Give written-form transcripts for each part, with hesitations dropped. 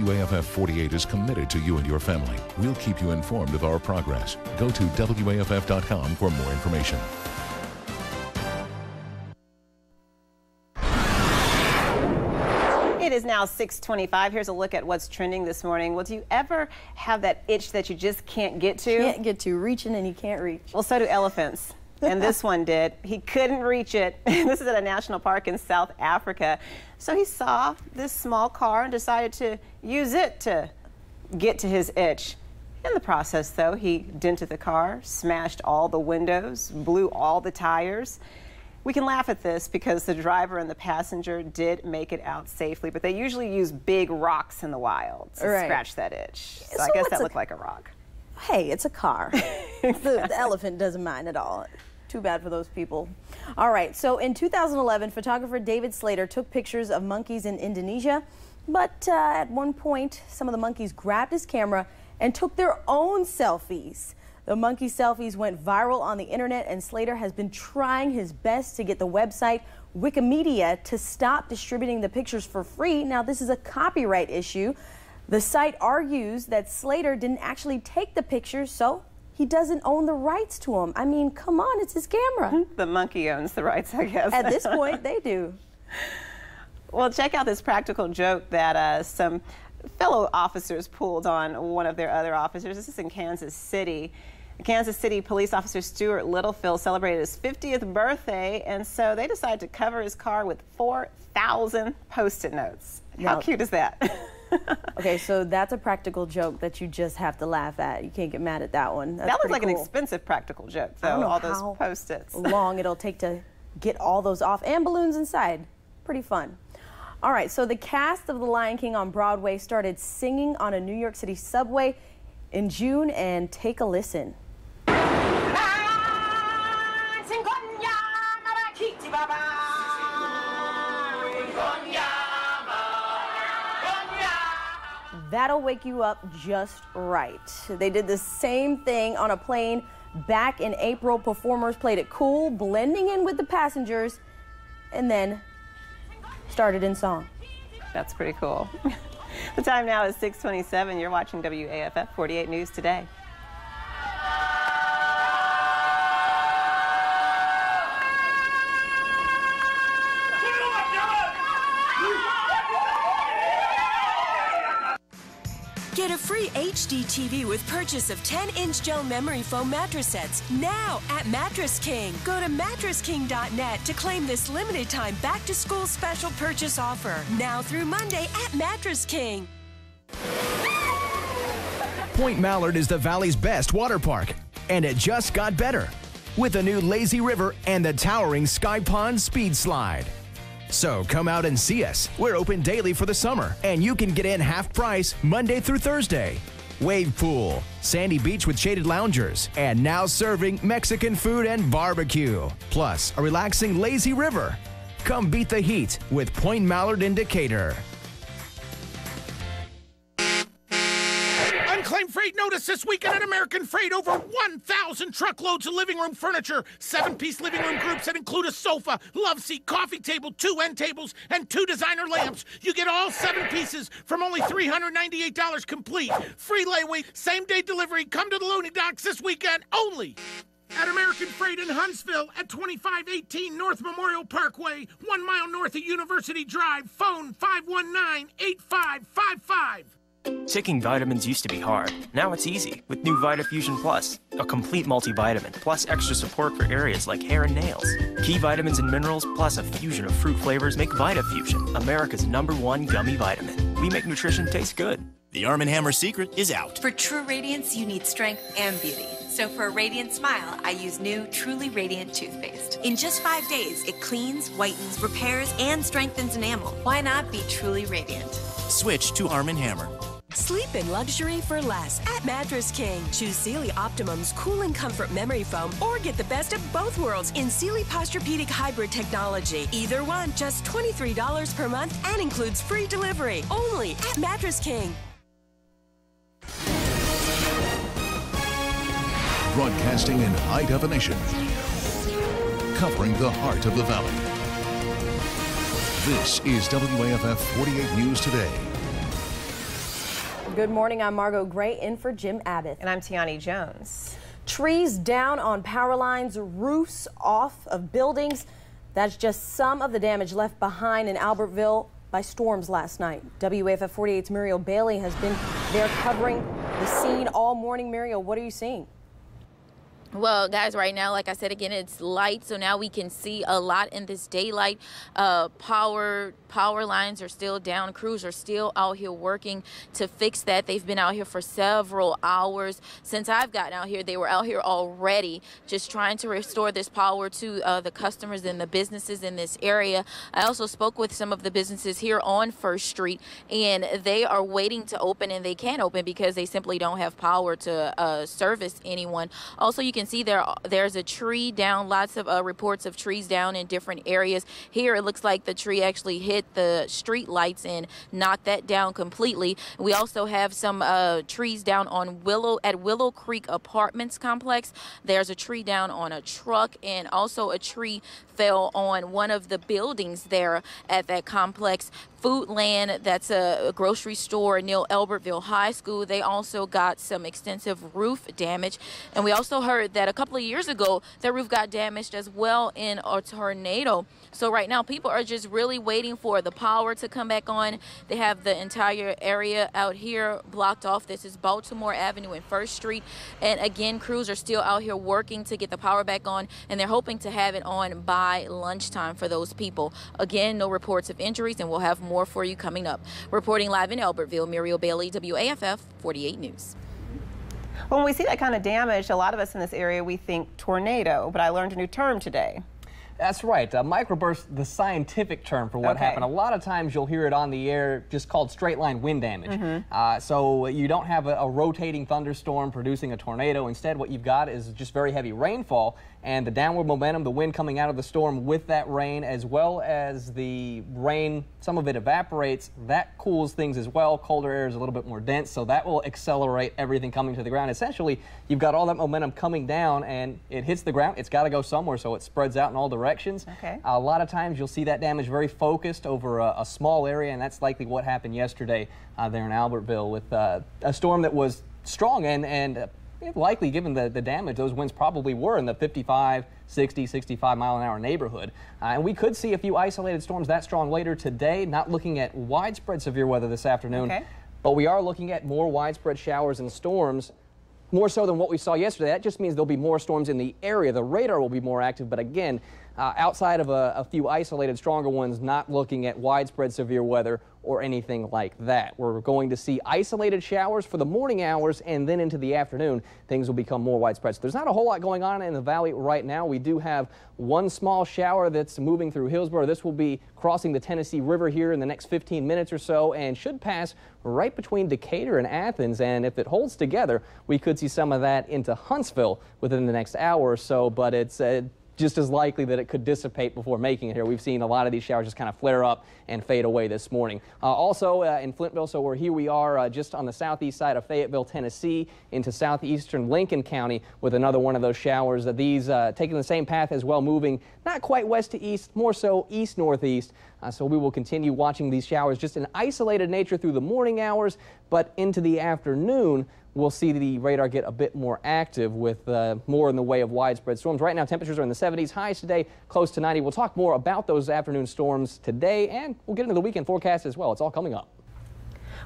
WAFF 48 is committed to you and your family. We'll keep you informed of our progress. Go to WAFF.com for more information. It is now 6:25. Here's a look at what's trending this morning. Well, do you ever have that itch that you just can't get to? Can't get to, reaching and you can't reach. Well, so do elephants. And this one did. He couldn't reach it. This is at a national park in South Africa. So he saw this small car and decided to use it to get to his itch. In the process, though, he dented the car, smashed all the windows, blew all the tires. We can laugh at this because the driver and the passenger did make it out safely, but they usually use big rocks in the wild to scratch that itch. So I guess that looked like a rock. Hey, it's a car. The elephant doesn't mind at all. Too bad for those people. All right, so in 2011, photographer David Slater took pictures of monkeys in Indonesia, but at one point, some of the monkeys grabbed his camera and took their own selfies. The monkey selfies went viral on the internet, and Slater has been trying his best to get the website Wikimedia to stop distributing the pictures for free. Now, this is a copyright issue. The site argues that Slater didn't actually take the pictures, so he doesn't own the rights to them. I mean, come on, it's his camera. The monkey owns the rights, I guess. At this point, they do. Well, check out this practical joke that some fellow officers pulled on one of their other officers. This is in Kansas City. Kansas City police officer Stuart Littlefield celebrated his 50th birthday, and so they decided to cover his car with 4,000 Post-it notes. How cute is that? Okay, so that's a practical joke that you just have to laugh at. You can't get mad at that one. That's that looks like cool. An expensive practical joke, though. I don't know all those Post-its. long it'll take to get all those off, and balloons inside. Pretty fun. All right, so the cast of The Lion King on Broadway started singing on a New York City subway in June, and take a listen. That'll wake you up just right. They did the same thing on a plane back in April. Performers played it cool, blending in with the passengers, and then started in song. That's pretty cool. The time now is 6:27. You're watching WAFF 48 News Today. Get a free HD TV with purchase of 10-inch gel memory foam mattress sets now at Mattress King. Go to mattressking.net to claim this limited time back-to-school special purchase offer. Now through Monday at Mattress King. Point Mallard is the Valley's best water park, and it just got better with a new lazy river and the towering Sky Pond Speed Slide. So come out and see us. We're open daily for the summer, and you can get in half price Monday through Thursday. Wave pool, sandy beach with shaded loungers, and now serving Mexican food and barbecue. Plus, a relaxing lazy river. Come beat the heat with Point Mallard in Decatur. Unclaimed freight notice this weekend at American Freight. Over 1,000 truckloads of living room furniture. 7-piece living room groups that include a sofa, love seat, coffee table, 2 end tables, and 2 designer lamps. You get all 7 pieces from only $398 complete. Free layaway, same-day delivery. Come to the loading docks this weekend only at American Freight in Huntsville at 2518 North Memorial Parkway, 1 mile north of University Drive. Phone 519-8555. Taking vitamins used to be hard. Now it's easy with new VitaFusion Plus, a complete multivitamin, plus extra support for areas like hair and nails. Key vitamins and minerals, plus a fusion of fruit flavors make VitaFusion America's #1 gummy vitamin. We make nutrition taste good. The Arm & Hammer secret is out. For true radiance, you need strength and beauty. So for a radiant smile, I use new Truly Radiant toothpaste. In just 5 days, it cleans, whitens, repairs, and strengthens enamel. Why not be truly radiant? Switch to Arm & Hammer. Sleep in luxury for less at Mattress King. Choose Sealy Optimum's Cool and Comfort Memory Foam or get the best of both worlds in Sealy Posturepedic Hybrid Technology. Either one, just $23 per month and includes free delivery. Only at Mattress King. Broadcasting in high definition, covering the heart of the valley. This is WAFF 48 News Today. Good morning. I'm Margot Gray in for Jim Abbott. And I'm Tiani Jones. Trees down on power lines, roofs off of buildings. That's just some of the damage left behind in Albertville by storms last night. WAFF 48's Muriel Bailey has been there covering the scene all morning. Muriel, what are you seeing? Well, guys, right now, like I said again, it's light, so now we can see a lot in this daylight. Power lines are still down. Crews are still out here working to fix that. They've been out here for several hours. Since I've gotten out here, they were out here already just trying to restore this power to the customers and the businesses in this area. I also spoke with some of the businesses here on First Street, and they are waiting to open, and they can't open because they simply don't have power to service anyone. Also, you can see there's a tree down, lots of reports of trees down in different areas. Here it looks like the tree actually hit the street lights and knocked that down completely. We also have some trees down on Willow Creek Apartments complex. There's a tree down on a truck, and also a tree fell on one of the buildings there at that complex. Foodland, that's a grocery store near Albertville High School, they also got some extensive roof damage. And we also heard that a couple of years ago, their roof got damaged as well in a tornado. So right now, people are just really waiting for the power to come back on. They have the entire area out here blocked off. This is Baltimore Avenue and First Street. And again, crews are still out here working to get the power back on, and they're hoping to have it on by lunchtime for those people. Again, no reports of injuries, and we'll have more for you coming up. Reporting live in Albertville, Muriel Bailey, WAFF 48 News. When we see that kind of damage, a lot of us in this area, we think tornado, but I learned a new term today. That's right. Microburst, the scientific term for what happened. A lot of times you'll hear it on the air just called straight line wind damage. So you don't have a rotating thunderstorm producing a tornado. Instead, what you've got is just very heavy rainfall, and the downward momentum, the wind coming out of the storm with that rain, as well as the rain, some of it evaporates. That cools things as well. Colder air is a little bit more dense, so that will accelerate everything coming to the ground. Essentially, you've got all that momentum coming down, and it hits the ground. It's got to go somewhere, so it spreads out in all directions. A lot of times you'll see that damage very focused over a small area, and that's likely what happened yesterday there in Albertville with a storm that was strong and likely, given the damage, those winds probably were in the 55, 60, 65 mile an hour neighborhood. And we could see a few isolated storms that strong later today, not looking at widespread severe weather this afternoon, but we are looking at more widespread showers and storms, more so than what we saw yesterday. That just means there'll be more storms in the area. The radar will be more active, but again, outside of a few isolated stronger ones, not looking at widespread severe weather or anything like that. We're going to see isolated showers for the morning hours, and then into the afternoon, things will become more widespread. So there's not a whole lot going on in the valley right now. We do have one small shower that's moving through Hillsborough. This will be crossing the Tennessee River here in the next 15 minutes or so, and should pass right between Decatur and Athens. And if it holds together, we could see some of that into Huntsville within the next hour or so, but it's just as likely that it could dissipate before making it here. We've seen a lot of these showers just kind of flare up and fade away this morning. Also in Flintville, so here we are just on the southeast side of Fayetteville, Tennessee, into southeastern Lincoln County with another one of those showers. These taking the same path as well, moving not quite west to east, more so east-northeast. So we will continue watching these showers just in isolated nature through the morning hours, but into the afternoon, we'll see the radar get a bit more active with more in the way of widespread storms. Right now, temperatures are in the 70s, highs today close to 90. We'll talk more about those afternoon storms today, and we'll get into the weekend forecast as well. It's all coming up.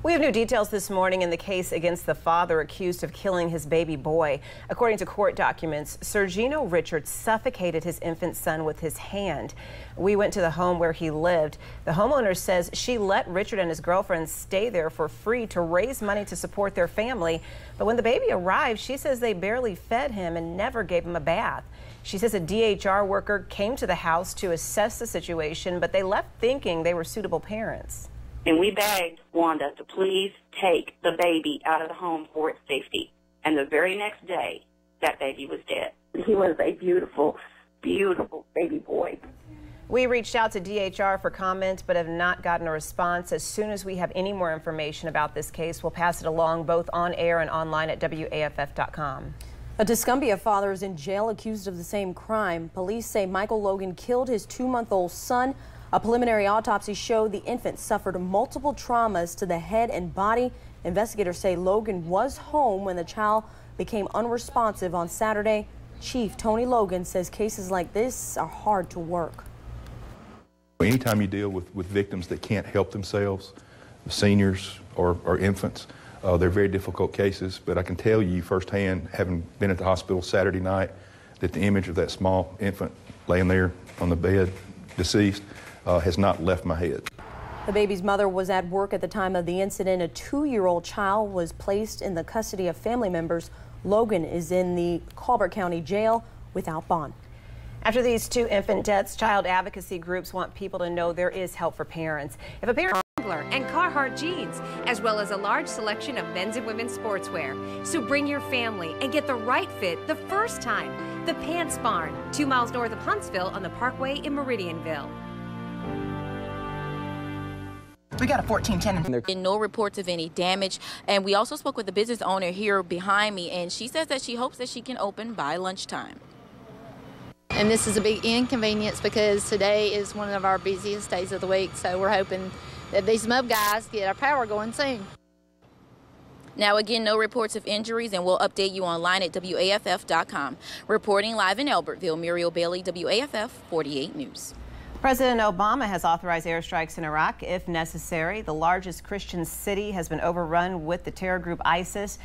We have new details this morning in the case against the father accused of killing his baby boy. According to court documents, Sergino Richards suffocated his infant son with his hand. We went to the home where he lived. The homeowner says she let Richard and his girlfriend stay there for free to raise money to support their family. But when the baby arrived, she says they barely fed him and never gave him a bath. She says a DHR worker came to the house to assess the situation, but they left thinking they were suitable parents. And we begged Wanda to please take the baby out of the home for its safety. And the very next day, that baby was dead. He was a beautiful, beautiful baby boy. We reached out to DHR for comment, but have not gotten a response. As soon as we have any more information about this case, we'll pass it along both on air and online at WAFF.com. A Tuscumbia father is in jail accused of the same crime. Police say Michael Logan killed his 2-month-old son. A preliminary autopsy showed the infant suffered multiple traumas to the head and body Investigators say Logan was home when the child became unresponsive on Saturday. Chief Tony Logan says cases like this are hard to work. Anytime you deal with victims that can't help themselves, seniors or infants, they're very difficult cases, but I can tell you firsthand, having been at the hospital Saturday night, that the image of that small infant laying there on the bed, deceased, has not left my head. The baby's mother was at work at the time of the incident. A 2-year-old child was placed in the custody of family members. Logan is in the Colbert County Jail without bond. After these 2 infant deaths, child advocacy groups want people to know there is help for parents. If a parent and Carhartt jeans, as well as a large selection of men's and women's sportswear. So bring your family and get the right fit the first time. The Pants Barn, 2 miles north of Huntsville on the Parkway in Meridianville. We got a 1410. No reports of any damage. And we also spoke with the business owner here behind me, and she says that she hopes that she can open by lunchtime. And this is a big inconvenience because today is one of our busiest days of the week, so we're hoping that these mob guys get our power going soon. Now, again, no reports of injuries, and we'll update you online at WAFF.com. Reporting live in Albertville, Muriel Bailey, WAFF 48 News. President Obama has authorized airstrikes in Iraq if necessary. The largest Christian city has been overrun with the terror group ISIS.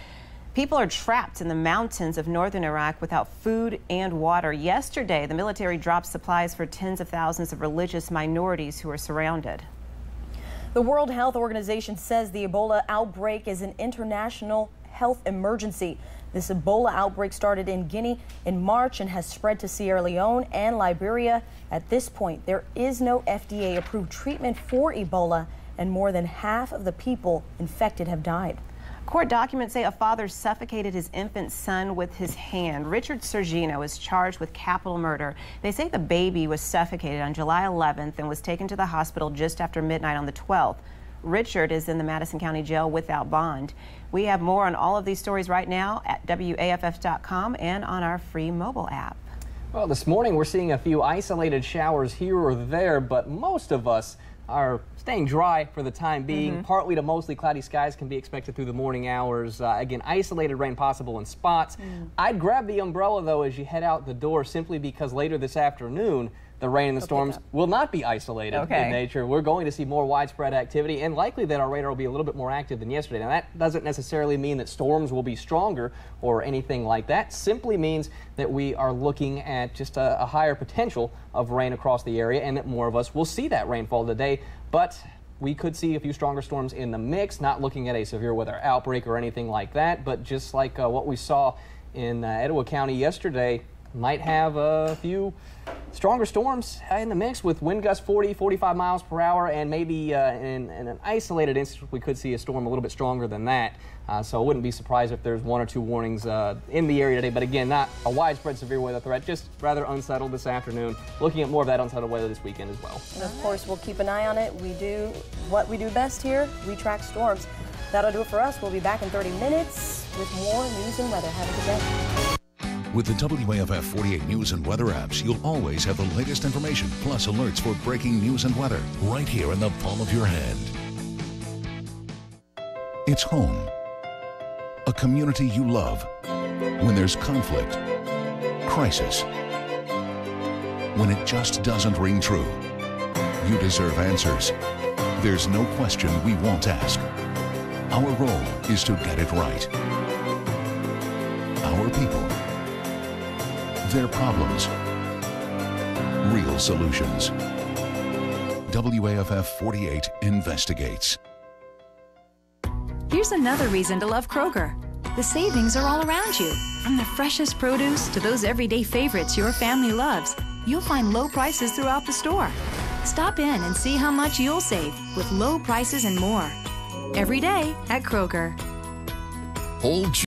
People are trapped in the mountains of northern Iraq without food and water. Yesterday, the military dropped supplies for tens of thousands of religious minorities who are surrounded. The World Health Organization says the Ebola outbreak is an international health emergency. This Ebola outbreak started in Guinea in March and has spread to Sierra Leone and Liberia. At this point, there is no FDA-approved treatment for Ebola, and more than half of the people infected have died. Court documents say a father suffocated his infant son with his hand. Richard Sergino is charged with capital murder. They say the baby was suffocated on July 11th and was taken to the hospital just after midnight on the 12th. Richard is in the Madison County Jail without bond. We have more on all of these stories right now at WAFF.com and on our free mobile app. Well, this morning we're seeing a few isolated showers here or there, but most of us are staying dry for the time being. Partly to mostly cloudy skies can be expected through the morning hours. Again, isolated rain possible in spots. I'd grab the umbrella, though, as you head out the door, simply because later this afternoon, the rain and the storms will not be isolated in nature. We're going to see more widespread activity, and likely that our radar will be a little bit more active than yesterday. Now, that doesn't necessarily mean that storms will be stronger or anything like that. Simply means that we are looking at just a higher potential of rain across the area, and that more of us will see that rainfall today. But we could see a few stronger storms in the mix, not looking at a severe weather outbreak or anything like that, but just like what we saw in Etowah County yesterday, might have a few stronger storms in the mix with wind gusts 40, 45 miles per hour, and maybe in an isolated instance we could see a storm a little bit stronger than that. So I wouldn't be surprised if there's 1 or 2 warnings in the area today, but again, not a widespread severe weather threat, just rather unsettled this afternoon. Looking at more of that unsettled weather this weekend as well. And of course, we'll keep an eye on it. We do what we do best here, we track storms. That'll do it for us. We'll be back in 30 minutes with more news and weather. Have a good day. With the WAFF 48 News and Weather apps, you'll always have the latest information, plus alerts for breaking news and weather, right here in the palm of your hand. It's home. A community you love. When there's conflict, crisis, when it just doesn't ring true. You deserve answers. There's no question we won't ask. Our role is to get it right. Our people. Their problems. Real solutions. WAFF 48 investigates. Here's another reason to love Kroger. The savings are all around you. From the freshest produce to those everyday favorites your family loves, you'll find low prices throughout the store. Stop in and see how much you'll save with low prices and more. Every day at Kroger. Hold